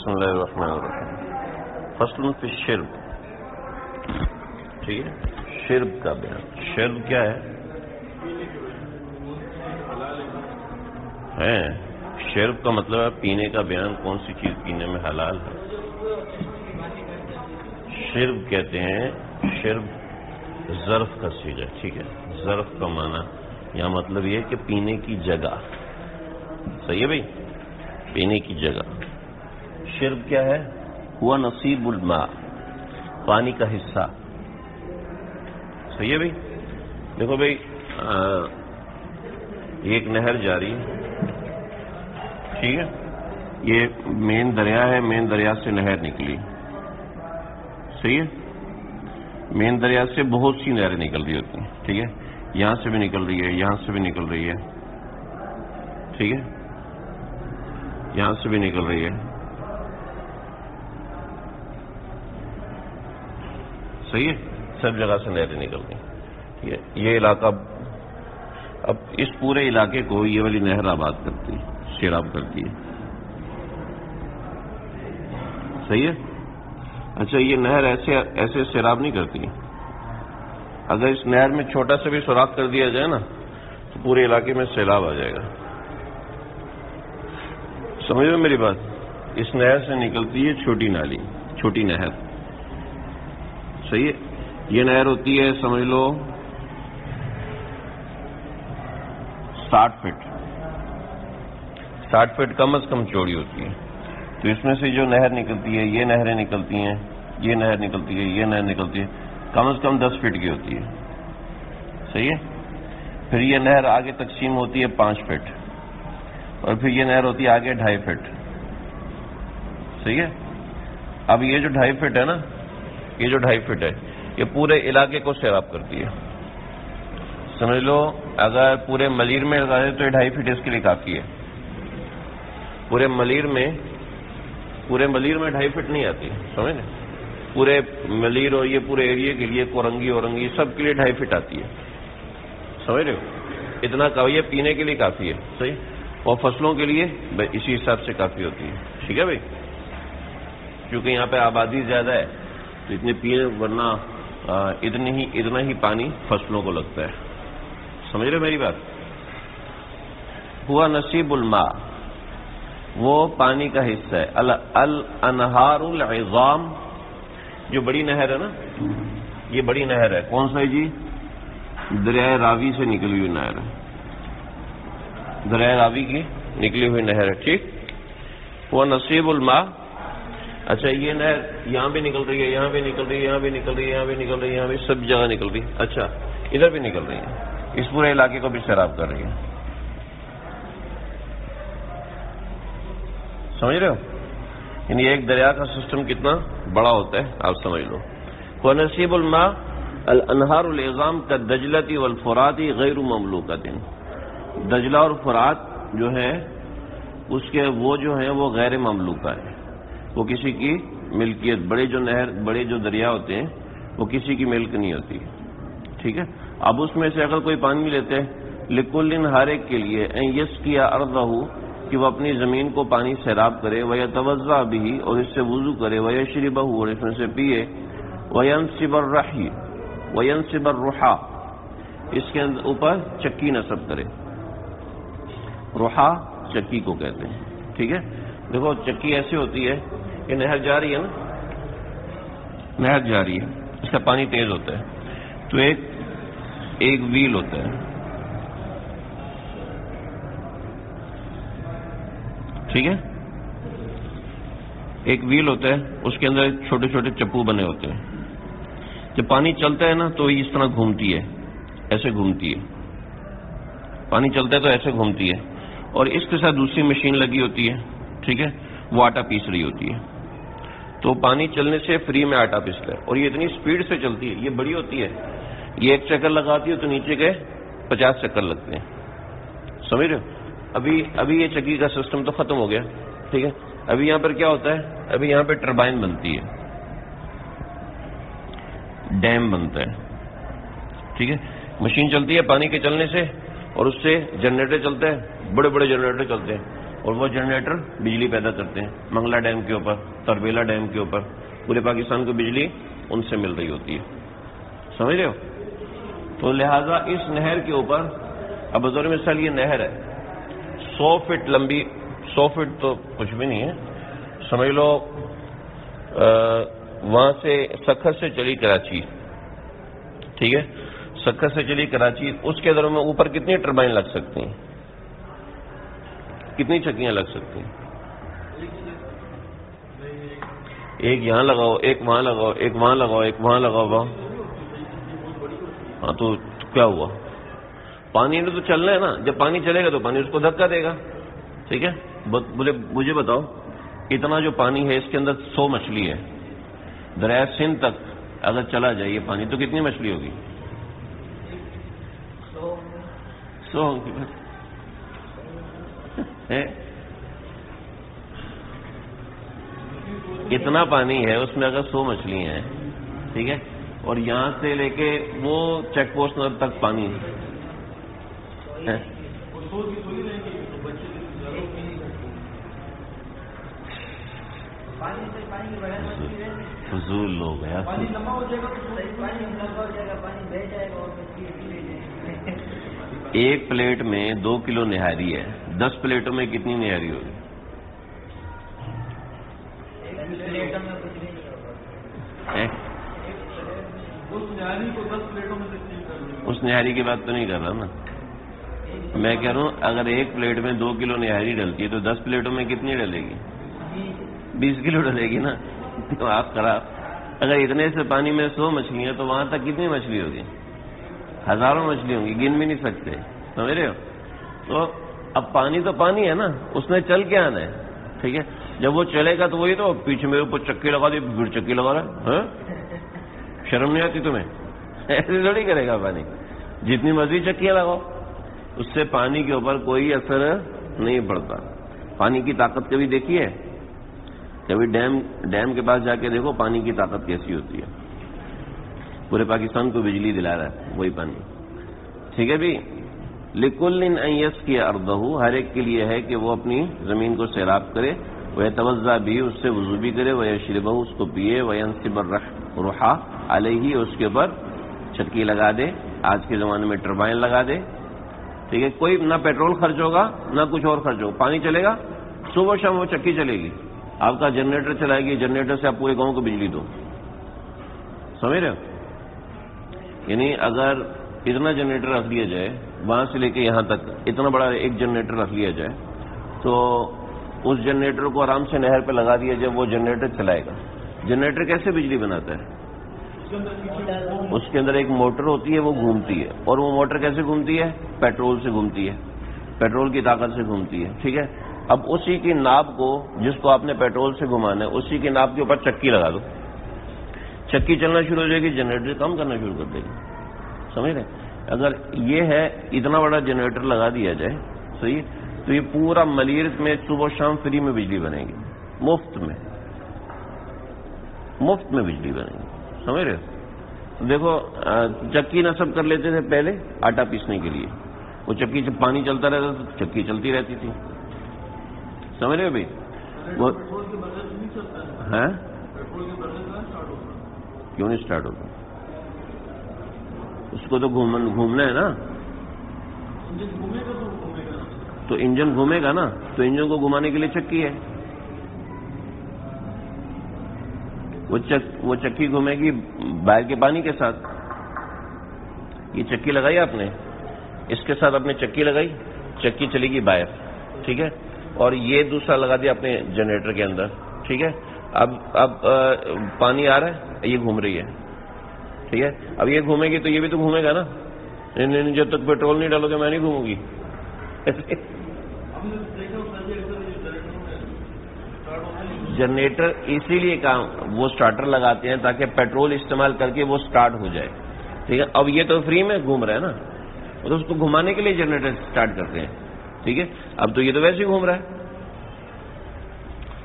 بسم اللہ الرحمن الرحیم. فصل فی الشرب. ٹھیک ہے، شرب کا بیان. شرب کیا ہے؟ شرب کا مطلب ہے پینے کا بیان. کون سی چیز پینے میں حلال ہے. شرب کہتے ہیں، شرب ظرف کا صیغہ. ٹھیک ہے، ظرف کا معنی یا مطلب یہ کہ پینے کی جگہ. صحیح ہے بھائی، پینے کی جگہ. شرب کیا ہے؟ ہوا نصیب الماء، پانی کا حصہ. صحیح ہے بھائی. دیکھو بھائی، ایک نہر جاری ہے، ٹھیک ہے، یہ مین دریا ہے، مین دریا سے نہر نکلی. صحیح ہے، مین دریا سے بہت سی نہریں نکل رہی ہوتی ہیں. ٹھیک ہے، یہاں سے بھی نکل رہی ہے، یہاں سے بھی نکل رہی ہے، ٹھیک ہے، یہاں سے بھی نکل رہی ہے. صحیح ہے، سب جگہ سے نہریں نکل رہی ہیں. یہ علاقہ، اب اس پورے علاقے کو یہ والی نہر آباد کرتی ہے، سیراب کرتی ہے. صحیح ہے. اچھا، یہ نہر ایسے سیراب نہیں کرتی. اگر اس نہر میں چھوٹا سا بھی سوراخ کر دیا جائے نا تو پورے علاقے میں سیلاب آ جائے گا. سمجھ رہے میری بات؟ اس نہر سے نکلتی ہے چھوٹی نالی، چھوٹی نہر. صحیح ہے. یہ نہر ہوتی ہے، سمجھ لو 60 فٹ. 60 فٹ کم از کم چوڑی ہوتی ہے. تو اس میں سے جو نہر نکلتی ہے، یہ نہریں نکلتی ہیں، یہ نہر نکلتی ہے، یہ نہر نکلتی ہے، کم از کم 10 فٹ کی ہوتی ہے. صحیح ہے. پھر یہ نہر آگے تقسیم ہوتی ہے 5 فٹ، اور پھر یہ نہر ہوتی ہے آگے 2.5 فٹ. صحیح ہے. اب یہ جو 2.5 فٹ ہے نا، یہ جو 2.5 فٹ ہے، یہ پورے علاقے کو سیراب کرتی ہے. سمجھ لو اگر پورے ملیر میں لگا دیں تو یہ 2.5 فٹ اس کے لیے کافی ہے. پورے ملیر میں 2.5 فٹ نہیں آتی. سمجھ لیں، پورے ملیر اور یہ پورے ایریے کے لیے، کورنگی اورنگی سب کے لیے 2.5 فٹ آتی ہے. سمجھ رہے ہو؟ اتنا کافی ہے، پینے کے لیے کافی ہے. صحیح. اور فصلوں کے لیے اسی حساب سے کافی ہوتی ہے. ٹھیک ہے بھائی، کیونکہ یہاں پہ آبادی زیادہ ہے تو اتنے پینے، ورنہ اتنا ہی پانی فصلوں کو لگتا ہے. سمجھ رہے میری بات؟ ہوا نصیب الماء، وہ پانی کا حصہ ہے. الانہار العظام، جو بڑی نہر ہے نا، یہ بڑی نہر ہے. کون سا ہے جی؟ دریائے راوی سے نکلی ہوئی نہر ہے، دریائے راوی کی نکلی ہوئی نہر ہے. ٹھیک. وہ نصیب الماء. اچھا، یہ نہر یہاں بھی نکل رہی ہے، یہاں بھی نکل رہی ہے، یہاں بھی نکل رہی ہے، یہاں بھی نکل رہی ہے، یہاں بھی سب جگہ نکل رہی ہے. اچھا، ادھر بھی نکل رہی ہے، اس پورے علاقے کو بھی سیراب کر رہی ہے. سمجھ رہے ہو؟ یعنی ایک دریا کا سسٹم کتنا بڑا ہوتا ہے آپ سمجھ لو. وَنَصِيبُ الْمَاءِ الْأَنْهَارُ الْعِظَامُ كَالدَّجْلَةِ وَالْفُرَاتِ غَيْرُ مَمْلُوكَةٍ. دجلہ اور فرات جو ہے اس کے وہ جو ہیں وہ غیر مملوکہ ہیں، وہ کسی کی ملکیت. بڑے جو دریا ہوتے ہیں وہ کسی کی ملک نہیں ہوتی. ٹھیک ہے. اب اس میں سے اگر کوئی پانی لیتے ہیں، لِكُلٍّ ہر ایک کے لیے، اَن يَسْقِيَ أَرْضَهُ، کہ وہ اپنی زمین کو پانی سیراب کرے، وَيَتَوَضَّأَ بِهِ، اور اس سے وضو کرے، وَيَشْرِبَهُ، اور اس میں سے پیے، وَيَنْصِبَ الرُّحَى، اس کے اوپر چکی نصب کرے. روحا چکی کو کہتے ہیں. ٹھیک ہے. دیکھو چکی ایسی ہوتی ہے کہ نہر جا رہی ہے نا، نہر جا رہی ہے، اس کا پانی تیز ہوتا ہے تو ایک ویل ہوتا ہے. ٹھیک ہے. ایک ویل ہوتا ہے، اس کے اندر چھوٹے چھوٹے چپو بنے ہوتے ہیں. جب پانی چلتا ہے نا تو اس طرح گھومتی ہے، ایسے گھومتی ہے. پانی چلتا ہے تو ایسے گھومتی ہے، اور اس کے ساتھ دوسری مشین لگی ہوتی ہے. ٹھیک ہے. وہ آٹا پیس رہی ہوتی ہے. تو پانی چلنے سے فری میں آٹا پیستا ہے، اور یہ اتنی سپیڈ سے چلتی ہے، یہ بڑی ہوتی ہے. یہ ایک چکر لگاتی ہے تو نیچے کے 50 چکر لگتے ہیں. سمجھ رہے ہو؟ ابھی یہ چکی کا سسٹم تو ختم ہو گیا. ٹھیک ہے. ابھی یہاں پر کیا ہوتا ہے؟ ابھی یہاں پہ ٹربائن بنتی ہے، ڈیم بنتا ہے. ٹھیک ہے. مشین چلتی ہے پانی کے چلنے سے، اور اس سے جنریٹر چلتا ہے، بڑے بڑے جنریٹر چلتے ہیں. اور وہ جنریٹر بجلی پیدا کرتے ہیں منگلا ڈیم کے اوپر، تربیلا ڈیم کے اوپر، پورے پاکستان کو بجلی ان سے مل رہی ہوتی ہے، سمجھ رہے ہو؟ تو لہذا اس نہر کے اوپر، اب بطور مثال یہ نہر ہے 100 فٹ لمبی، 100 فٹ تو کچھ بھی نہیں ہے، سمجھ لو وہاں سے سکھر سے چلی کراچی، ٹھیک ہے، سکھر سے چلی کراچی، اس کے اندر میں اوپر کتنی ٹربائن لگ سکتی ہیں، کتنی چکیاں لگ سکتی ہیں؟ ایک یہاں لگاؤ، ایک وہاں لگاؤ، ایک وہاں لگاؤ، ایک وہاں لگاؤ، وہاں، ہاں تو کیا ہوا؟ پانی نے تو چلنا ہے نا، جب پانی چلے گا تو پانی اس کو دھکا دے گا، ٹھیک ہے؟ مجھے بتاؤ اتنا جو پانی ہے اس کے اندر 100 مچھلی ہے، دریائے سندھ تک اگر چلا جائے یہ پانی تو کتنی مچھلی ہوگی؟ 100 ہوگی بس ہے، اتنا پانی ہے اس میں اگر 100 مچھلی ہیں، ٹھیک ہے، اور یہاں سے لے کے وہ چیک پوسٹ تک پانی ہے، فضول لوگ ہیں، ایک پلیٹ میں 2 کلو نہاری ہے، 10 پلیٹوں میں کتنی نہاری ہوگی؟ اس نہاری کی بات تو نہیں کر رہا نا، میں کہہ رہا ہوں اگر ایک پلیٹ میں 2 کلو نہاری ڈلتی ہے تو 10 پلیٹوں میں کتنی ڈلے گی؟ 20 کلو ڈلے گی نا، تو آپ خراب، اگر اتنے سے پانی میں 100 مچھلی ہیں تو وہاں تک کتنی مچھلی ہوگی؟ ہزاروں مچھلی ہوں گی، گن بھی نہیں سکتے، سمجھ رہے ہو؟ تو اب پانی تو پانی ہے نا، اس نے چل کے آنا ہے، ٹھیک ہے، جب وہ چلے گا تو وہی تو پیچھے میرے اوپر چکی لگا دی، پھر چکی لگا رہا ہے، شرم نہیں آتی تمہیں؟ ایسے تھوڑی کرے گا پانی، جتنی مرضی چکیاں لگاؤ اس سے پانی کے اوپر کوئی اثر نہیں پڑتا۔ پانی کی طاقت کبھی دیکھی ہے؟ کبھی ڈیم کے پاس جا کے دیکھو پانی کی طاقت کیسی ہوتی ہے، پورے پاکستان کو بجلی دلا رہا ہے وہی پانی، ٹھیک ہے بھی۔ لِكُلٍّ أَن يَسْقِيَ أَرْضَهُ، ہر ایک کے لیے ہے کہ وہ اپنی زمین کو سیراب کرے، وَيَتَوَضَّأَ بِهِ، اس سے وضو بھی کرے، وَيَشْرِبَهُ، اس کو پیے، وَيَنْصِبَ الرُّحَى عَلَيْهِ، اس کے اوپر چھٹکی لگا دے، آج کے زمانے میں ٹربائن لگا دے، ٹھیک ہے، کوئی نہ پیٹرول خرچ ہوگا نہ کچھ اور خرچ ہوگا، پانی چلے گا، صبح شام وہ چکی چلے گی، آپ کا جنریٹر چلائے گی، جنریٹر سے آپ پورے گاؤں کو بجلی دو، سمجھ رہے ہو؟ یعنی اگر اتنا جنریٹر رکھ لیا جائے وہاں سے لے کے یہاں تک، اتنا بڑا ایک جنریٹر رکھ لیا جائے تو اس جنریٹر کو آرام سے نہر پہ لگا دیا جائے، وہ جنریٹر چلائے گا۔ جنریٹر کیسے بجلی بناتا ہے؟ اس کے اندر ایک موٹر ہوتی ہے، وہ گھومتی ہے، اور وہ موٹر کیسے گھومتی ہے؟ پیٹرول سے گھومتی ہے، پیٹرول کی طاقت سے گھومتی ہے، ٹھیک ہے۔ اب اسی کی ناب کو، جس کو آپ نے پیٹرول سے گھمانا ہے، اسی کی ناب کے اوپر چکی لگا دو، چکی چلنا شروع ہو جائے گی، جنریٹر کام کرنا شروع کر دے گی، سمجھ رہے؟ اگر یہ ہے اتنا بڑا جنریٹر لگا دیا جائے، صحیح، تو یہ پورا ملیر میں صبح شام فری میں بجلی بنے گی، مفت میں بجلی بنے گی، سمجھ رہے؟ دیکھو چکی نصب کر لیتے تھے پہلے آٹا پیسنے کے لیے، وہ چکی جب پانی چلتا رہتا تو چکی چلتی رہتی تھی، سمجھ رہے بھائی؟ وہ ہاں کیوں نہیں اسٹارٹ ہوتا؟ اس کو تو گھومنا ہے نا، تو انجن گھومے گا نا، تو انجن کو گھمانے کے لیے چکی ہے، وہ چکی گھومے گی باہر کے پانی کے ساتھ۔ یہ چکی لگائی آپ نے، اس کے ساتھ آپ نے چکی لگائی، چکی چلے گی باہر، ٹھیک ہے، اور یہ دوسرا لگا دیا اپنے جنریٹر کے اندر، ٹھیک ہے۔ اب پانی آ رہا ہے، یہ گھوم رہی ہے، ٹھیک ہے، اب یہ گھومے گی تو یہ بھی تو گھومے گا نا، جب تک پیٹرول نہیں ڈالو گے میں نہیں گھوموں گی۔ جنریٹر اسی لیے وہ سٹارٹر لگاتے ہیں تاکہ پیٹرول استعمال کر کے وہ سٹارٹ ہو جائے، ٹھیک ہے۔ اب یہ تو فری میں گھوم رہا ہے نا، تو اس کو گھمانے کے لیے جنریٹر سٹارٹ کرتے ہیں، ٹھیک ہے۔ اب تو یہ تو ویسے ہی گھوم رہا ہے،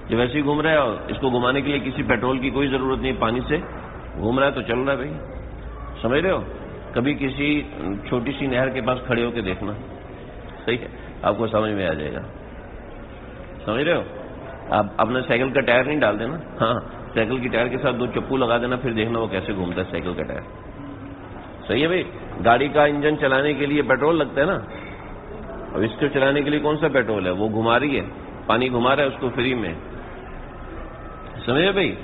جو ویسے ہی گھوم رہا ہے، اور اس کو گھمانے کے لیے کسی پیٹرول کی کوئی ضرورت نہیں، پانی سے گھوم رہا ہے تو چل رہا ہے بھائی، سمجھ رہے ہو؟ کبھی کسی چھوٹی سی نہر کے پاس کھڑے ہو کے دیکھنا، صحیح ہے، آپ کو سمجھ میں آ جائے گا۔ سمجھ رہے ہو؟ آپ اپنے سائیکل کا ٹائر نہیں ڈال دینا، ہاں سائیکل کی ٹائر کے ساتھ 2 چپو لگا دینا، پھر دیکھنا وہ کیسے گھومتا ہے سائیکل کا ٹائر. صحیح ہے بھائی. گاڑی کا انجن چلانے کے لیے پیٹرول لگتا ہے نا، اب اس کو چلانے کے لیے کون سا پیٹرول ہے؟ وہ گھما رہی ہے، پانی گھما رہا ہے اس کو فری میں. سمجھے بھائی؟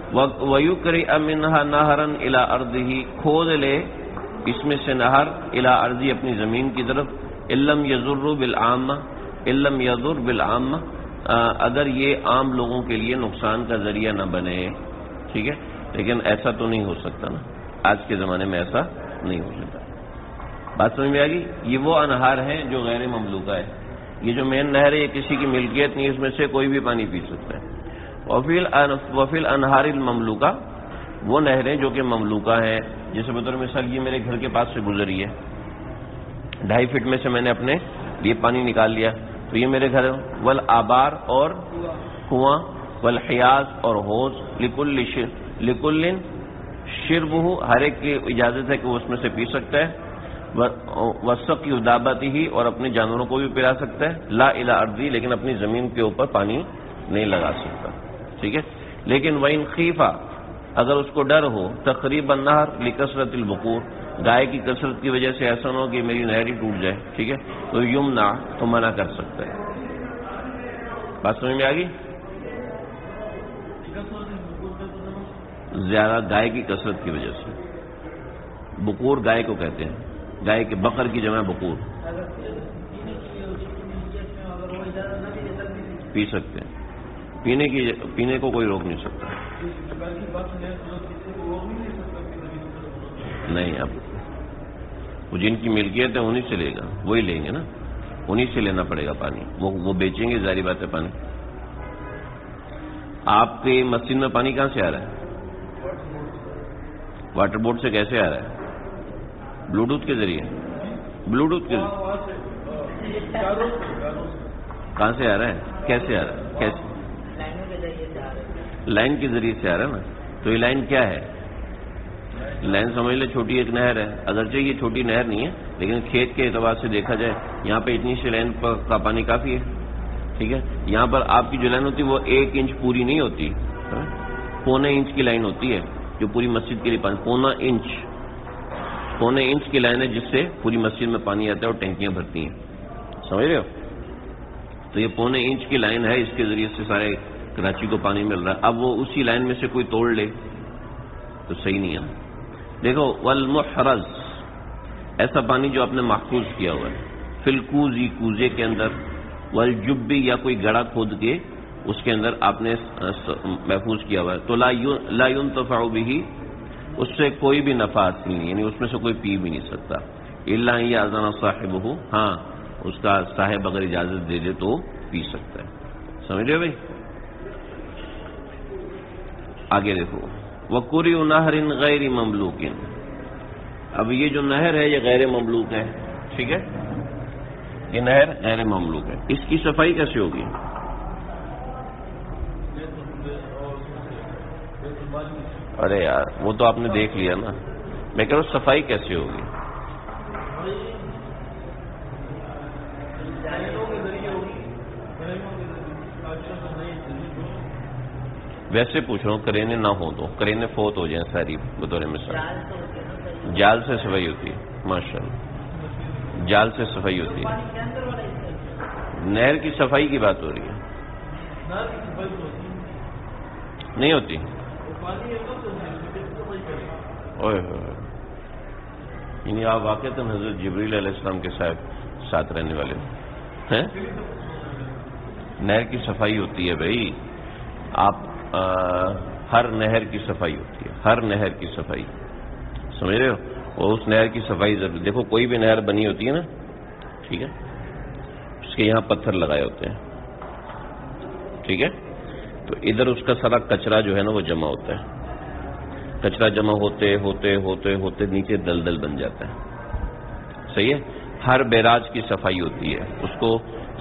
وَيُكْرِئَ مِنْهَا نَهَرًا إِلَىٰ أَرْضِهِ، کھود لے اس میں سے نہر إِلَىٰ أَرْضِهِ، اپنی زمین کی طرف. إِلَّمْ يَضُرُّ بِالْعَامَّةِ، إِلَّمْ يَضُرْ بِالْعَامَّةِ، اگر یہ عام لوگوں کے لیے نقصان کا ذریعہ نہ بنے. ٹھیک ہے، لیکن ایسا تو نہیں ہو سکتا نا، آج کے زمانے میں ایسا نہیں ہو سکتا. بات سمجھ میں آ گئی؟ یہ وہ انہار ہیں جو غیر مملوکہ ہے. یہ جو مین نہر ہے یہ کسی کی ملکیت نہیں، اس میں سے کوئی بھی پانی پی سکتا ہے. وفی الانہار المملوکہ، وہ نہریں جو کہ مملوکہ ہیں، جیسے بطور مثال یہ میرے گھر کے پاس سے گزری ہے، 2.5 فٹ میں سے میں نے اپنے لیے پانی نکال لیا، تو یہ میرے گھر. والآبار، اور کنواں. والحیاض، اور حوض. لکل شربہ، ہر ایک کی اجازت ہے کہ وہ اس میں سے پی سکتا ہے. وسقی دابتہ، اور اپنے جانوروں کو بھی پلا سکتا ہے. لا الی ارضی، لیکن اپنی زمین کے اوپر پانی نہیں لگا سکتا. ٹھیک ہے. لیکن وَإِنْ خِیفَ، اگر اس کو ڈر ہو تقریب النہر لکثرت البقور، گائے کی کثرت کی وجہ سے ایسا نہ ہو کہ میری نہر ہی ٹوٹ جائے، ٹھیک ہے، تو یمنع، تو منع کر سکتا ہے. بات سمجھ میں آ گئی؟ زیادہ گائے کی کثرت کی وجہ سے. بقور گائے کو کہتے ہیں، گائے کے بقر کی جمع بقور. پی سکتے ہیں، پینے کو کوئی روک نہیں سکتا. نہیں، اب وہ جن کی ملکیت ہے انہی سے لے گا، وہی لیں گے نا، انہی سے لینا پڑے گا پانی. وہ بیچیں گے، ظاہری بات ہے. پانی آپ کے مسجد میں پانی کہاں سے آ رہا ہے؟ واٹر بورڈ سے. کیسے آ رہا ہے؟ بلوٹوتھ کے ذریعے. بلوٹوتھ کے ذریعے کہاں سے آ رہا ہے؟ کیسے آ رہا ہے؟ کیسے؟ لائن کے ذریعے سے آ رہا ہے نا. تو یہ لائن کیا ہے؟ لائن سمجھ لے چھوٹی ایک نہر ہے. اگرچہ یہ چھوٹی نہر نہیں ہے، لیکن کھیت کے اعتبار سے دیکھا جائے یہاں پہ اتنی سی لائن کا پانی کافی ہے. ٹھیک ہے. یہاں پر آپ کی جو لائن ہوتی ہے وہ 1 انچ پوری نہیں ہوتی، 1.25 انچ کی لائن ہوتی ہے جو پوری مسجد کے لیے پانی. 1.25 انچ کی لائن ہے جس سے پوری مسجد میں پانی آتا ہے اور ٹینکیاں بھرتی ہیں. سمجھ رہے ہو؟ تو یہ 1.25 انچ کی لائن ہے، اس کے ذریعے سے سارے کراچی کو پانی مل رہا ہے. اب وہ اسی لائن میں سے کوئی توڑ لے تو صحیح نہیں ہے. دیکھو، والمحرز، ایسا پانی جو آپ نے محفوظ کیا ہوا ہے. فلکوزی، کوزے کے اندر. والجبی، یا کوئی گڑھا کھود کے اس کے اندر آپ نے محفوظ کیا ہوا ہے. تو لا ينتفع به، اس سے کوئی بھی نفع حاصل نہیں، یعنی اس میں سے کوئی پی بھی نہیں سکتا. الا ان یاذن صاحبہ، ہاں اس کا صاحب اگر اجازت دے دے تو پی سکتا ہے. سمجھ رہے بھائی؟ آگے دیکھو، وَقُرِئُ نَهْرٍ غَيْرِ مَمْلُوكٍ. اب یہ جو نہر ہے یہ غیر مملوک ہے. ٹھیک ہے، یہ نہر غیر مملوک ہے. اس کی صفائی کیسے ہوگی؟ ارے یار وہ تو آپ نے دیکھ لیا نا، میں کہہ رہا ہوں صفائی کیسے ہوگی؟ ویسے پوچھ رہا ہوں، کرینے نہ ہو تو، کرینے فوت ہو جائیں ساری بطور مثال. جال سے صفائی ہوتی ہے، ماشاء اللہ، جال سے صفائی ہوتی ہے. نہر کی صفائی کی بات ہو رہی ہے، نہیں ہوتی. یعنی آپ واقعتاً حضرت جبریل علیہ السلام کے ساتھ رہنے والے ہیں. نہر کی صفائی ہوتی ہے بھائی، آپ ہر نہر کی صفائی ہوتی ہے، ہر نہر کی صفائی. سمجھ رہے ہو؟ اور اس نہر کی صفائی ضروری. دیکھو کوئی بھی نہر بنی ہوتی ہے نا، ٹھیک ہے، اس کے یہاں پتھر لگائے ہوتے ہیں، ٹھیک ہے، تو ادھر اس کا سارا کچرا جو ہے نا وہ جمع ہوتا ہے. کچرا جمع ہوتے ہوتے ہوتے ہوتے نیچے دلدل بن جاتا ہے. صحیح ہے. ہر بیراج کی صفائی ہوتی ہے، اس کو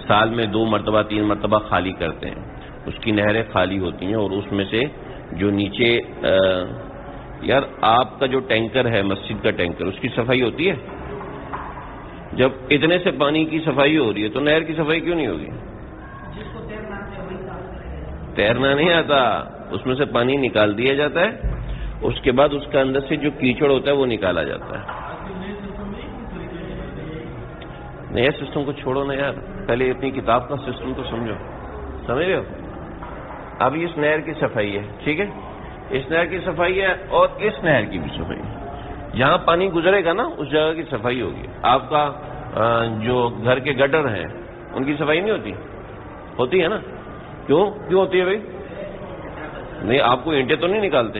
سال میں 2 مرتبہ 3 مرتبہ خالی کرتے ہیں. اس کی نہریں خالی ہوتی ہیں اور اس میں سے جو نیچے یار آپ کا جو ٹینکر ہے، مسجد کا ٹینکر، اس کی صفائی ہوتی ہے. جب اتنے سے پانی کی صفائی ہو رہی ہے تو نہر کی صفائی کیوں نہیں ہوگی؟ تیرنا نہیں آتا، اس میں سے پانی نکال دیا جاتا ہے، اس کے بعد اس کا اندر سے جو کیچڑ ہوتا ہے وہ نکالا جاتا ہے۔ نیا سسٹم کو چھوڑو نا یار، پہلے اپنی کتاب کا سسٹم تو سمجھو، سمجھ رہے ہو؟ اب اس نہر کی صفائی ہے، ٹھیک ہے، اس نہر کی صفائی ہے اور اس نہر کی بھی صفائی ہے۔ جہاں پانی گزرے گا نا اس جگہ کی صفائی ہوگی۔ آپ کا جو گھر کے گٹر ہیں ان کی صفائی نہیں ہوتی؟ ہوتی ہے نا؟ کیوں ہوتی ہے بھائی؟ نہیں، آپ کو اینٹیں تو نہیں نکالتے؟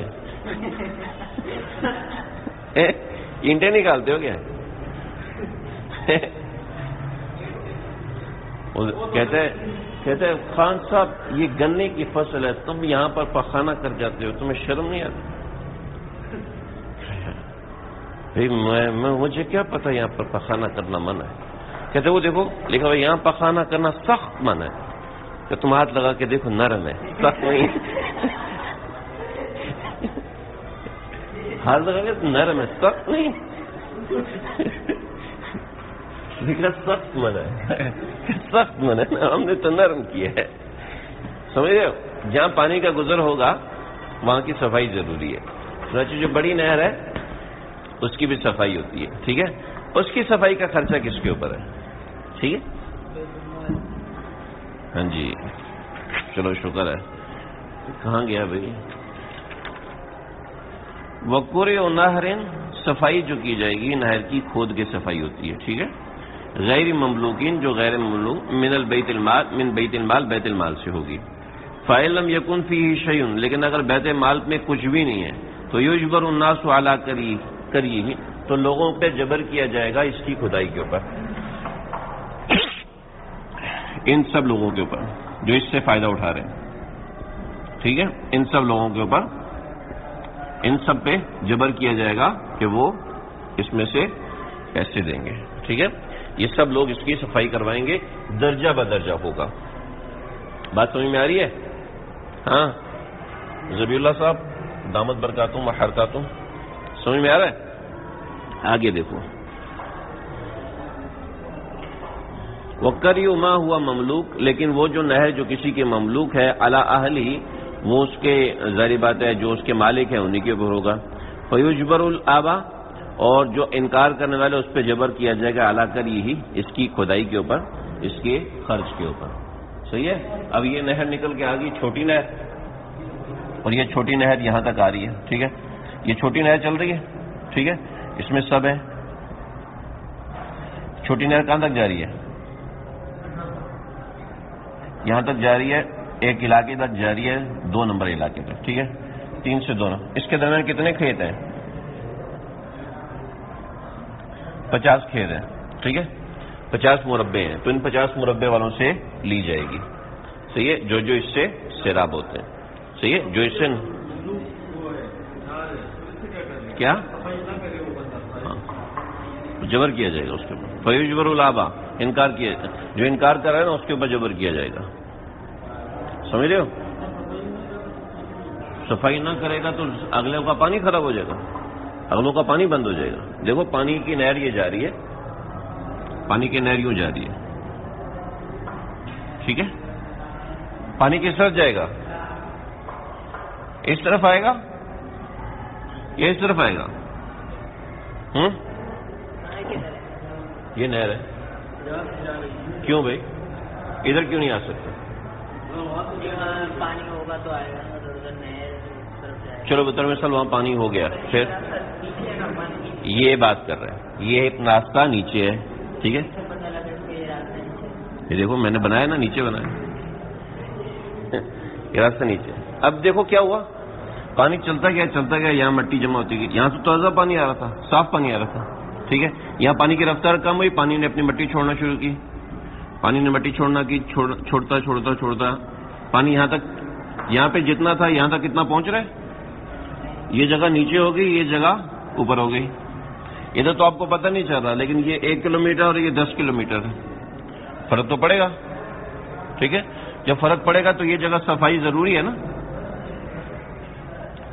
اینٹیں نکالتے ہو کیا؟ کہتے ہیں خان صاحب یہ گنے کی فصل ہے، تم یہاں پر پخانہ کر جاتے ہو، تمہیں شرم نہیں آتی؟ مجھے کیا پتا یہاں پر پخانہ کرنا منع ہے؟ کہتے وہ دیکھو لکھا بھائی یہاں پخانہ کرنا سخت منع ہے، کہ تم ہاتھ لگا کے دیکھو نرم ہے، سخت نہیں، ہاتھ لگا کے نرم ہے، سخت نہیں، لکھا سخت منع ہے، سخت منع ہے، ہم نے تو نرم کیا ہے، سمجھ رہے ہو؟ جہاں پانی کا گزر ہوگا وہاں کی صفائی ضروری ہے۔ سنچ جو بڑی نہر ہے اس کی بھی صفائی ہوتی ہے، ٹھیک ہے، اس کی صفائی کا خرچہ کس کے اوپر ہے؟ ٹھیک ہے، ہاں جی، چلو شکر ہے۔ کہاں گیا بھائی؟ وقور و نہرن، صفائی جو کی جائے گی نہر کی کھود کے صفائی ہوتی ہے، ٹھیک ہے، غیر مملوکین، جو غیر مملوک، من البیت المال، من بیت المال، بیت المال سے ہوگی۔ فَإِن لَمْ يَكُنْ فِيهِ شَيْءٌ، لیکن اگر بیت مال میں کچھ بھی نہیں ہے تو یجبر الناس علی کریہ، تو لوگوں پہ جبر کیا جائے گا اس کی کھدائی کے اوپر، ان سب لوگوں کے اوپر جو اس سے فائدہ اٹھا رہے ہیں، ٹھیک ہے، ان سب لوگوں کے اوپر، ان سب پہ جبر کیا جائے گا کہ وہ اس میں سے پیسے دیں گے، ٹھیک ہے، یہ سب لوگ اس کی صفائی کروائیں گے، درجہ بدرجہ ہوگا۔ بات سمجھ میں آ رہی ہے؟ ہاں ذبی اللہ صاحب دامت برکاتوں و حرکاتوں، سمجھ میں آ رہا ہے؟ آگے دیکھو، وَقَرْيُ مَا ہوا مملوک، لیکن وہ جو نہر جو کسی کے مملوک ہے، علی اہلہ، وہ اس کے ظاہری بات ہے جو اس کے مالک ہیں انہی کے اوپر ہوگا۔ فَيُجْبَرُ الْآبَا، اور جو انکار کرنے والے اس پہ جبر کیا جائے گا علی کریہ، اس کی کھدائی کے اوپر، اس کے خرچ کے اوپر، صحیح ہے۔ اب یہ نہر نکل کے آ گئی چھوٹی نہر، اور یہ چھوٹی نہر یہاں تک آ رہی ہے، ٹھیک ہے، یہ چھوٹی نہر چل رہی ہے، ٹھیک ہے، اس میں سب ہے، چھوٹی نہر کہاں تک جا رہی ہے؟ یہاں تک جا رہی ہے، ایک علاقے تک جا رہی ہے، 2 نمبر علاقے تک، ٹھیک ہے، 3 سے 2، اس کے درمیان کتنے کھیت ہیں؟ 50 کھیت ہیں، ٹھیک ہے، 50 مربع ہیں، تو ان 50 مربع والوں سے لی جائے گی، صحیح ہے، جو اس سے سیراب ہوتے ہیں، صحیح ہے، جو اس سے کیا جبر کیا جائے گا اس کے اوپر، فیجبر الآبا، انکار کیا، جو انکار کر رہا ہے نا اس کے اوپر جبر کیا جائے گا، سمجھ رہے ہو؟ صفائی نہ کرے گا تو اگلے کا پانی خراب ہو جائے گا، اگلوں کا پانی بند ہو جائے گا۔ دیکھو پانی کی نہر یہ جا رہی ہے، پانی کی نہر یوں جا رہی ہے، ٹھیک ہے، پانی کس طرف جائے گا؟ اس طرف آئے گا یا اس طرف آئے گا؟ یہ نہر ہے، کیوں بھائی ادھر کیوں نہیں آ سکتے؟ پانی ہوگا تو آئے گا، چلو بطور مثال وہاں پانی ہو گیا، پھر یہ بات کر رہے ہیں، یہ ایک راستہ نیچے ہے، ٹھیک ہے، یہ دیکھو میں نے بنایا نا، نیچے بنایا، یہ راستہ نیچے۔ اب دیکھو کیا ہوا، پانی چلتا گیا، یہاں مٹی جمع ہوتی گئی، یہاں سے تازہ پانی آ رہا تھا، صاف پانی آ رہا تھا، ٹھیک ہے، یہاں پانی کی رفتار کم ہوئی، پانی نے اپنی مٹی چھوڑنا شروع کی، پانی نے مٹی چھوڑنا کی، چھوڑتا پانی یہاں تک، یہاں پہ جتنا تھا یہاں تک کتنا پہنچ رہا ہے، یہ جگہ نیچے ہو گئی، یہ جگہ اوپر ہو گئی، ادھر تو آپ کو پتہ نہیں چل رہا، لیکن یہ 1 کلومیٹر اور یہ 10 کلومیٹر ہے، فرق تو پڑے گا، ٹھیک ہے، جب فرق پڑے گا تو یہ جگہ صفائی ضروری ہے نا،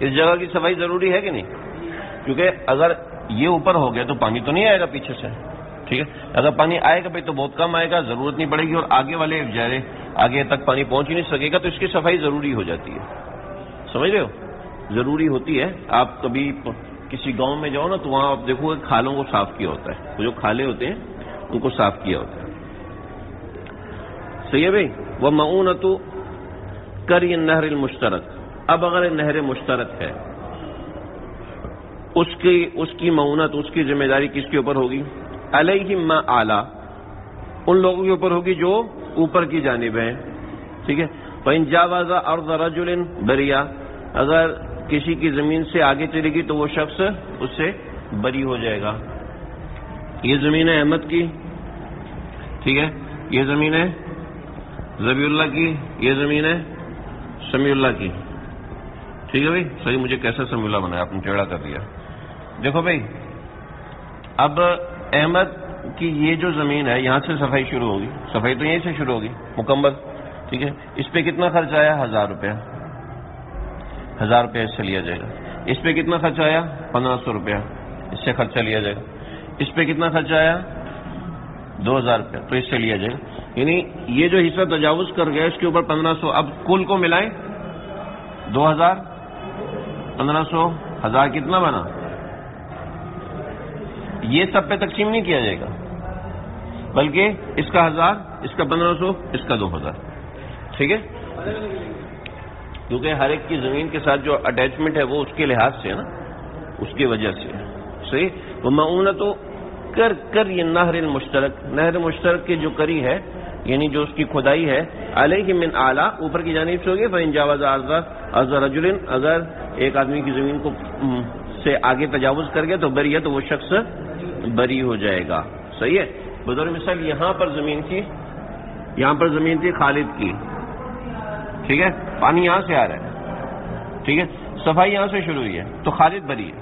اس جگہ کی صفائی ضروری ہے کہ نہیں؟ کیونکہ اگر یہ اوپر ہو گیا تو پانی تو نہیں آئے گا پیچھے سے، ٹھیک ٹھیک ہے. اگر پانی آئے گا بھائی تو بہت کم آئے گا, ضرورت نہیں پڑے گی, اور آگے والے بچارے آگے تک پانی پہنچ ہی نہیں سکے گا, تو اس کی صفائی ضروری ہو جاتی ہے. سمجھ رہے ہو, ضروری ہوتی ہے. آپ کبھی کسی گاؤں میں جاؤ نا تو وہاں آپ دیکھو کہ کھالوں کو صاف کیا ہوتا ہے, وہ جو کھالے ہوتے ہیں ان کو صاف کیا ہوتا ہے. صحیح ہے بھائی. وہ معونۃ کر النہر المشترک. اب اگر نہر مشترک ہے, اس کی معونت, اس کی ذمہ داری کس کے اوپر ہوگی؟ علیہم ما اعلی, ان لوگوں کے اوپر ہوگی جو اوپر کی جانب ہیں. ٹھیک ہے. فإن جاوز ارض رجل بریا, اگر کسی کی زمین سے آگے چلے گی تو وہ شخص اس سے بری ہو جائے گا. یہ زمین ہے احمد کی, ٹھیک ہے, یہ زمین ہے ذبیح اللہ کی, یہ زمین ہے سمیع اللہ کی. ٹھیک ہے بھائی. صحیح, مجھے کیسا سمیع اللہ بنایا, آپ نے ٹیڑھا کر دیا. دیکھو بھائی, اب احمد کی یہ جو زمین ہے یہاں سے صفائی شروع ہوگی, صفائی تو یہیں سے شروع ہوگی مکمل. ٹھیک ہے. اس پہ کتنا خرچ آیا؟ 1000 روپیہ. 1000 روپیہ اس سے لیا جائے گا. اس پہ کتنا خرچ آیا؟ 1500 روپیہ, اس سے خرچہ لیا جائے گا. اس پہ کتنا خرچ آیا؟ 2000 روپیہ, تو اس سے لیا جائے گا. یعنی یہ جو حصہ تجاوز کر گیا اس کے اوپر 1500. اب کل کو ملائیں, 2000 1500 1000 کتنا بنا؟ یہ سب پہ تقسیم نہیں کیا جائے گا, بلکہ اس کا 1000, اس کا 1500, اس کا 2000. ٹھیک ہے. کیونکہ ہر ایک کی زمین کے ساتھ جو اٹیچمنٹ ہے وہ اس کے لحاظ سے ہے نا, اس کی وجہ سے. صحیح. وہ معونت کر یہ نہر المشترک, نہر مشترک کی جو کری ہے یعنی جو اس کی کھدائی ہے, علیہ من اعلیٰ, اوپر کی جانب سے ہوگی. فإن جاوز ارض رجل, اگر ایک آدمی کی زمین کو سے آگے تجاوز کر گیا تو بری ہے, تو وہ شخص بری ہو جائے گا. صحیح ہے. بطور مثال یہاں پر زمین تھی خالد کی, ٹھیک ہے, پانی یہاں سے آ رہا ہے, ٹھیک ہے, صفائی یہاں سے شروع ہوئی ہے, تو خالد بری ہے,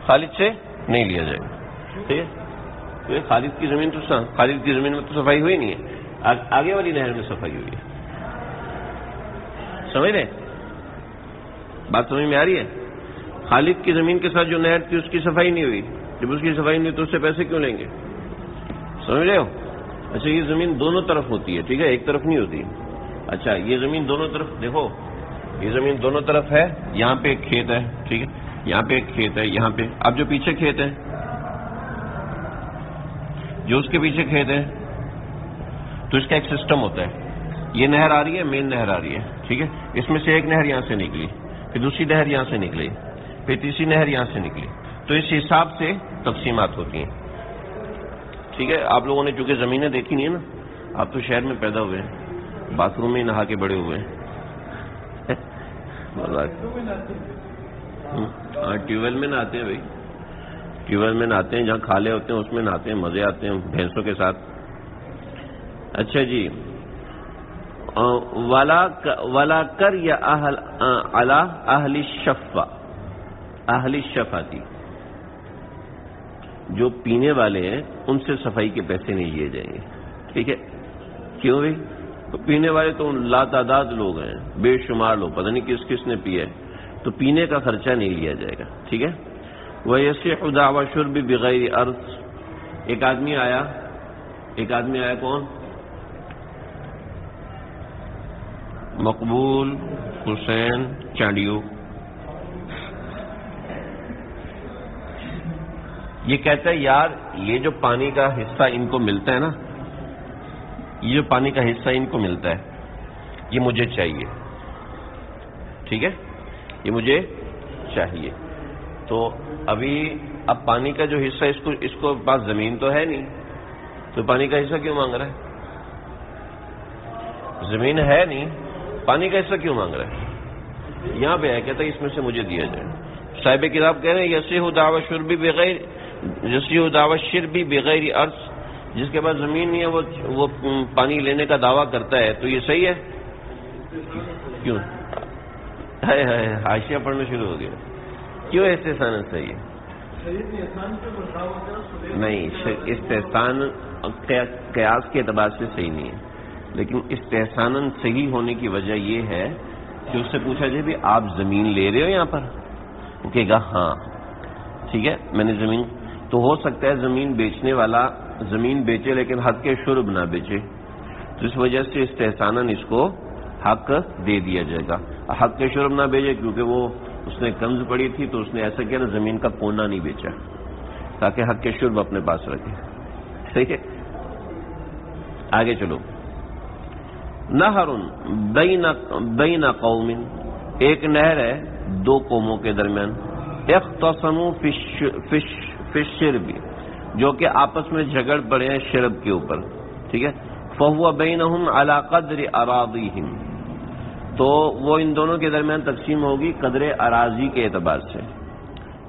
خالد سے نہیں لیا جائے گا. ٹھیک ہے. تو یہ خالد کی زمین, تو خالد کی زمین میں تو صفائی ہوئی نہیں ہے, آگے والی نہر میں صفائی ہوئی ہے. سمجھ رہے, بات سمجھ میں آ رہی ہے؟ خالد کی زمین کے ساتھ جو نہر تھی اس کی صفائی نہیں ہوئی, جب اس کی صفائی نہیں تو اس سے پیسے کیوں لیں گے؟ سمجھ رہے ہو؟ اچھا, یہ زمین دونوں طرف ہوتی ہے, ٹھیک ہے, ایک طرف نہیں ہوتی. اچھا, یہ زمین دونوں طرف, دیکھو یہ زمین دونوں طرف ہے. یہاں پہ ایک کھیت ہے, ٹھیک ہے, یہاں پہ ایک کھیت ہے, یہاں پہ. اب جو پیچھے کھیت ہے, جو اس کے پیچھے کھیت ہے, تو اس کا ایک سسٹم ہوتا ہے. یہ نہر آ رہی ہے, مین نہر آ رہی ہے, ٹھیک ہے, اس میں سے ایک نہر یہاں سے نکلی, پھر دوسری نہر یہاں سے نکلی, پھر تیسری نہر یہاں سے نکلی. تو اس حساب سے تقسیمات ہوتی ہیں. ٹھیک ہے. آپ لوگوں نے چونکہ زمینیں دیکھی نہیں ہے نا, آپ تو شہر میں پیدا ہوئے ہیں, باتھ روم میں نہا کے بڑے ہوئے ہیں. ہاں, ٹیوب ویل میں نہاتے ہیں بھائی, ٹیوب ویل میں نہاتے ہیں, جہاں کھالے ہوتے ہیں اس میں نہاتے ہیں, مزے آتے ہیں بھینسوں کے ساتھ. اچھا جی, ولا کر یا علی اہل الشفا, اہل الشفا تھی, جو پینے والے ہیں ان سے صفائی کے پیسے نہیں لیے جائیں گے. ٹھیک ہے. کیوں بھائی؟ تو پینے والے تو لا تعداد لوگ ہیں, بے شمار لوگ, پتہ نہیں کس کس نے پیا ہے, تو پینے کا خرچہ نہیں لیا جائے گا. ٹھیک ہے. وَيَصِحُ دَعْوَى الشُّرْبِ بِغَيْرِ عَرْضٍ, ایک آدمی آیا کون؟ مقبول حسین چانڈیو. یہ کہتا ہے یار یہ جو پانی کا حصہ ان کو ملتا ہے نا, یہ جو پانی کا حصہ ان کو ملتا ہے یہ مجھے چاہیے. ٹھیک ہے, یہ مجھے چاہیے. تو ابھی اب پانی کا جو حصہ اس کو پاس زمین تو ہے نہیں, تو پانی کا حصہ کیوں مانگ رہا ہے؟ زمین ہے نہیں, پانی کا حصہ کیوں مانگ رہا ہے؟ یہاں پہ ہے, کہتا ہے اس میں سے مجھے دیا جائے. صاحب کتاب کہہ رہے ہیں یصیح دعوی الشرب بغیر عرض, جس کے پاس زمین نہیں ہے وہ پانی لینے کا دعویٰ کرتا ہے, تو یہ صحیح ہے؟ کیوں؟ حاشیہ پڑھنا شروع ہو گیا. کیوں استحسان صحیح ہے؟ نہیں, استحسان قیاس کے اعتبار سے صحیح نہیں ہے, لیکن استحسان صحیح ہونے کی وجہ یہ ہے کہ اس سے پوچھا جائے بھی آپ زمین لے رہے ہو یہاں پر, وہ کہے گا ہاں. ٹھیک ہے, میں نے زمین, تو ہو سکتا ہے زمین بیچنے والا زمین بیچے لیکن حق کے شرب نہ بیچے، تو اس وجہ سے استحساناً اس کو حق دے دیا جائے گا۔ حق کے شرب نہ بیچے کیونکہ وہ اس نے قرض پڑی تھی، تو اس نے ایسا کیا نا، زمین کا کونا نہیں بیچا تاکہ حق کے شرب اپنے پاس رکھے۔ ٹھیک ہے، آگے چلو۔ نہر بین قوم، ایک نہر ہے دو قوموں کے درمیان، اختصموا فی الشرب، جو کہ آپس میں جھگڑ پڑے ہیں شرب کے اوپر، ٹھیک ہے، فہو بینہم علی قدر اراضیہم، تو وہ ان دونوں کے درمیان تقسیم ہوگی قدر اراضی کے اعتبار سے،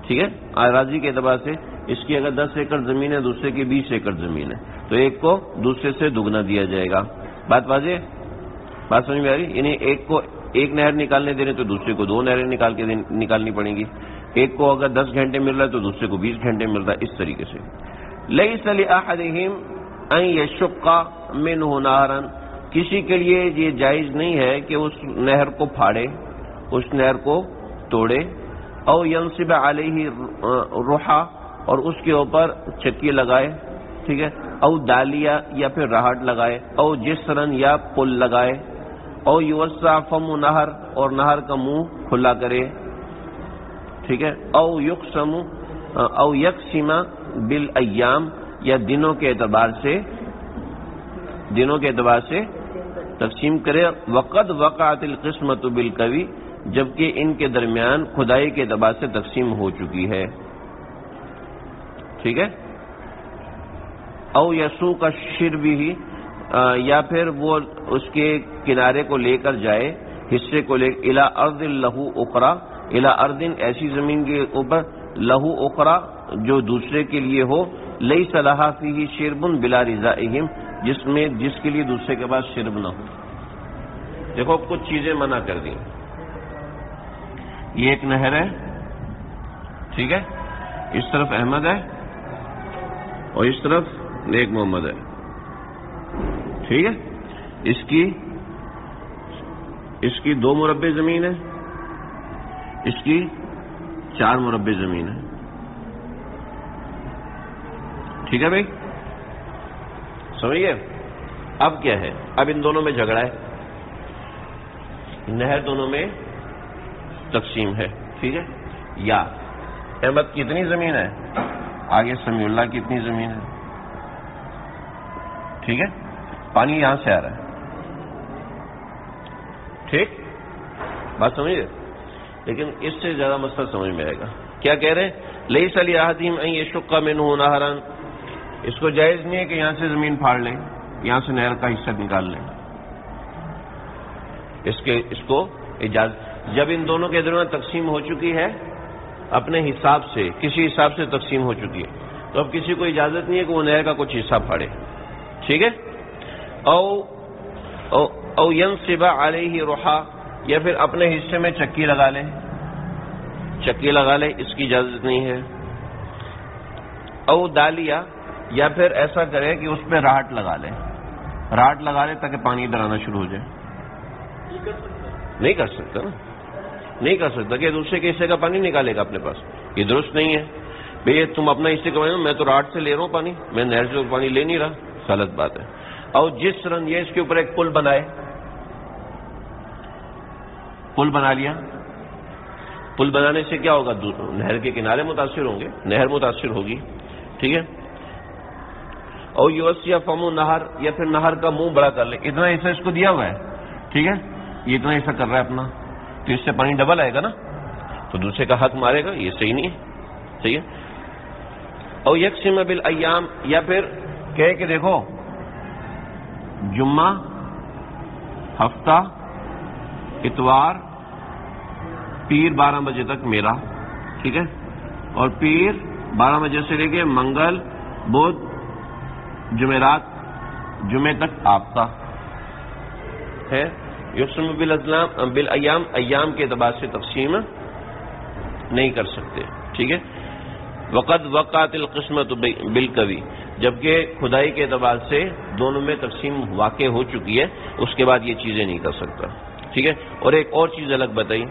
ٹھیک ہے، اراضی کے اعتبار سے۔ اس کی اگر 10 ایکڑ زمین ہے، دوسرے کی 20 ایکڑ زمین ہے، تو ایک کو دوسرے سے دگنا دیا جائے گا۔ بات واضح، بات سمجھ میں آ رہی؟ یعنی ایک کو ایک نہر نکالنے دے رہے تو دوسرے کو 2 نہریں نکالنی پڑیں گی، ایک کو اگر 10 گھنٹے مل رہا ہے تو دوسرے کو 20 گھنٹے مل رہا ہے، اس طریقے سے۔ لیس لأحدہم ان یشق منہ نہرا، کسی کے لیے یہ جائز نہیں ہے کہ اس نہر کو پھاڑے، اس نہر کو توڑے، او ینصب علیہ رحا، اور اس کے اوپر چکی لگائے، ٹھیک ہے، او دالیا یا پھر راہٹ لگائے، او جسرن یا پل لگائے، او یوسع فم نہر، اور نہر کا منہ کھلا کرے، ٹھیک ہے، او یقسم بالایام، یا دنوں کے اعتبار سے تقسیم کرے، وقد وقعت القسمۃ بالکوی، جبکہ ان کے درمیان کھدائی کے اعتبار سے تقسیم ہو چکی ہے، ٹھیک ہے، او یسوق الشربہ، یا پھر وہ اس کے کنارے کو لے کر جائے، حصے کو لے، الی ارض لہو اخرى، الی ارض ایسی زمین کے اوپر، لہو اخرى جو دوسرے کے لیے ہو، لیس لہا فیہ شرب بلا رضائہم، جس کے لیے دوسرے کے پاس شرب نہ ہو۔ دیکھو کچھ چیزیں منع کر دی، یہ ایک نہر ہے، ٹھیک ہے، اس طرف احمد ہے اور اس طرف نیک محمد ہے، ٹھیک ہے، اس کی 2 مربع زمین ہے، اس کی 4 مربع زمین ہے، ٹھیک ہے بھائی، سمجھیے۔ اب کیا ہے، اب ان دونوں میں جھگڑا ہے، نہر دونوں میں تقسیم ہے، ٹھیک ہے، یا احمد کی اتنی زمین ہے، آگے سمیع اللہ کی اتنی زمین ہے، ٹھیک ہے، پانی یہاں سے آ رہا ہے، ٹھیک، بات سمجھیے، لیکن اس سے زیادہ مسئلہ سمجھ میں آئے گا۔ کیا کہہ رہے ہیں، لیس لأحدہم ان یشق منہ نہرا، اس کو جائز نہیں ہے کہ یہاں سے زمین پھاڑ لیں، یہاں سے نہر کا حصہ نکال لیں، اس کو اجازت، جب ان دونوں کے درمیان تقسیم ہو چکی ہے اپنے حساب سے، کسی حساب سے تقسیم ہو چکی ہے، تو اب کسی کو اجازت نہیں ہے کہ وہ نہر کا کچھ حصہ پھاڑے، ٹھیک ہے، او ینصب علیہ رحا، یا پھر اپنے حصے میں چکی لگا لے، اس کی اجازت نہیں ہے، او دالیا، یا پھر ایسا کرے کہ اس پہ راہٹ لگا لے تاکہ پانی ادھر آنا شروع ہو جائے۔ نہیں کر سکتا نا، نہیں کر سکتا کہ دوسرے کے حصے کا پانی نکالے گا اپنے پاس، یہ درست نہیں ہے بھئی، تم اپنا حصے کا، میں تو راہٹ سے لے رہا ہوں پانی، میں نہر سے پانی لے نہیں رہا، غلط بات ہے۔ اور جس رن، یہ اس کے اوپر ایک پل بنائے، پل بنا لیا، پل بنانے سے کیا ہوگا، نہر کے کنارے متاثر ہوں گے، نہر متاثر ہوگی، ٹھیک ہے، اور یوسع فم نہر، یا پھر نہر کا منہ بڑا کر لے، اتنا حصہ اس کو دیا ہوا ہے، ٹھیک ہے، یہ اتنا حصہ کر رہا ہے اپنا، تو اس سے پانی ڈبل آئے گا نا، تو دوسرے کا حق مارے گا، یہ صحیح نہیں ہے، صحیح ہے۔ اور یقسم بالایام، یا پھر کہے کہ دیکھو جمعہ، ہفتہ، اتوار، پیر 12 بجے تک میرا، ٹھیک ہے، اور پیر 12 بجے سے لے کے منگل، بدھ، جمعرات، جمعے تک آپ کا ہے۔ یقسم بالایام، ایام کے اعتبار سے تقسیم نہیں کر سکتے، ٹھیک ہے، وقد وقعت القسمۃ بالکوی، جبکہ کھدائی کے اعتبار سے دونوں میں تقسیم واقع ہو چکی ہے، اس کے بعد یہ چیزیں نہیں کر سکتا، ٹھیک ہے۔ اور ایک اور چیز الگ بتائی،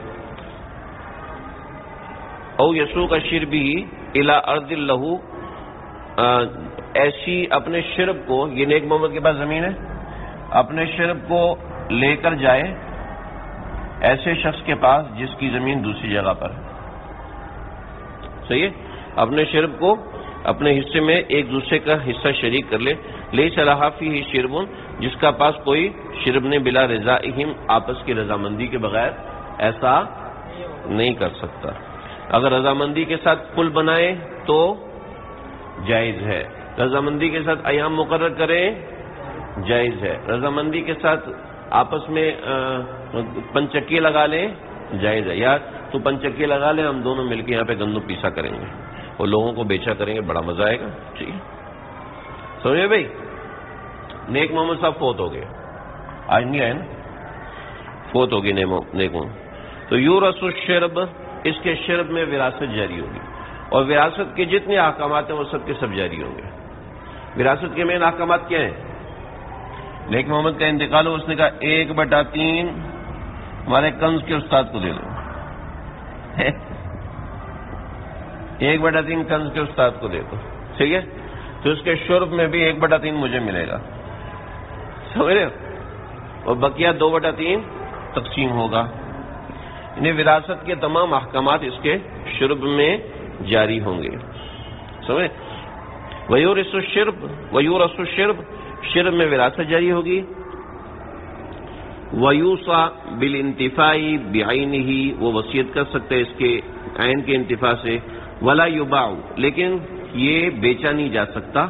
او یسوق الشربہ الی ارض لہو، ایسی اپنے شرب کو، یہ نیک محمد کے پاس زمین ہے، اپنے شرب کو لے کر جائے ایسے شخص کے پاس جس کی زمین دوسری جگہ پر ہے. صحیح ہے؟ اپنے شرب کو اپنے حصے میں ایک دوسرے کا حصہ شریک کر لے. لئی صلاح فی شربن، جس کا پاس کوئی شرب نے بلا رضائہم، آپس کی رضامندی کے بغیر ایسا نہیں کر سکتا. اگر رضامندی کے ساتھ پل بنائے تو جائز ہے، رضامندی کے ساتھ ایام مقرر کریں جائز ہے، رضامندی کے ساتھ آپس میں پنچکی لگا لیں جائز ہے. یا تو پنچکی لگا لیں، ہم دونوں مل کے یہاں پہ گندم پیسا کریں گے اور لوگوں کو بیچا کریں گے، بڑا مزہ آئے گا. ٹھیک ہے، سمجھے بھائی؟ نیک محمد صاحب فوت ہو گئے، آج نہیں آئے نا، فوت ہو گئی نیک محمد. تو یورث الشرب، اس کے شرب میں وراثت جاری ہوگی، اور وراثت کے جتنے احکامات ہیں وہ سب کے سب جاری ہوں گے. وراثت کے مین احکامات کیا ہیں؟ نیک محمد کا انتقال ہو، اس نے کہا 1/3 ہمارے کنز کے استاد کو دے دو. 1/3 کنز کے استاد کو دے دو، ٹھیک ہے؟ تو اس کے شرب میں بھی 1/3 مجھے ملے گا، سمجھ رہے ہو؟ اور بقیہ 2/3 تقسیم ہوگا. یعنی وراثت کے تمام احکامات اس کے شرب میں جاری ہوں گے، سمجھے؟ ویورث الشرب، شرب میں وراثت جاری ہوگی. ویوصى بالانتفاع بعینہ، وہ وصیت کر سکتے ہیں اس کے عین کے انتفاع سے. ولا یباع، لیکن یہ بیچا نہیں جا سکتا.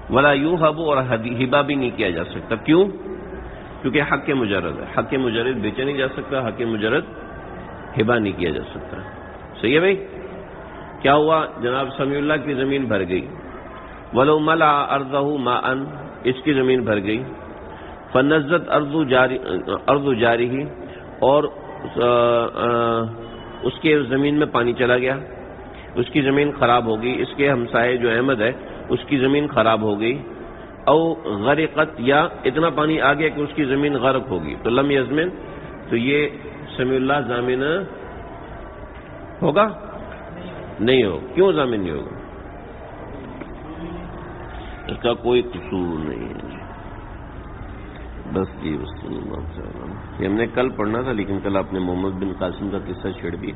ولا یوہب، اور ہبہ بھی نہیں کیا جا سکتا. کیوں؟ کیونکہ حق کے مجرد ہے. حق کے مجرد بیچا نہیں جا سکتا، حق کے مجرد ہبہ نہیں کیا جا سکتا. صحیح ہے بھائی؟ کیا ہوا؟ جناب سمیع اللہ کی زمین بھر گئی. ولو ملأ ارضہ ماء، اس کی زمین بھر گئی. فنزت ارض جارہ، اور اس کے زمین میں پانی چلا گیا، اس کی زمین خراب ہو گئی. اس کے ہمسائے جو احمد ہے اس کی زمین خراب ہو گئی. او غرقت، یا اتنا پانی آ گیا کہ اس کی زمین غرق ہوگی. تو لم یضمن، تو یہ سمیع اللہ ضامن ہوگا؟ نہیں ہوگا. کیوں ضامن نہیں ہوگا؟ اس کا کوئی قصور نہیں ہے. بس یہ ہم نے کل پڑھنا تھا، لیکن کل آپ نے محمد بن قاسم کا قصہ چھیڑ دی.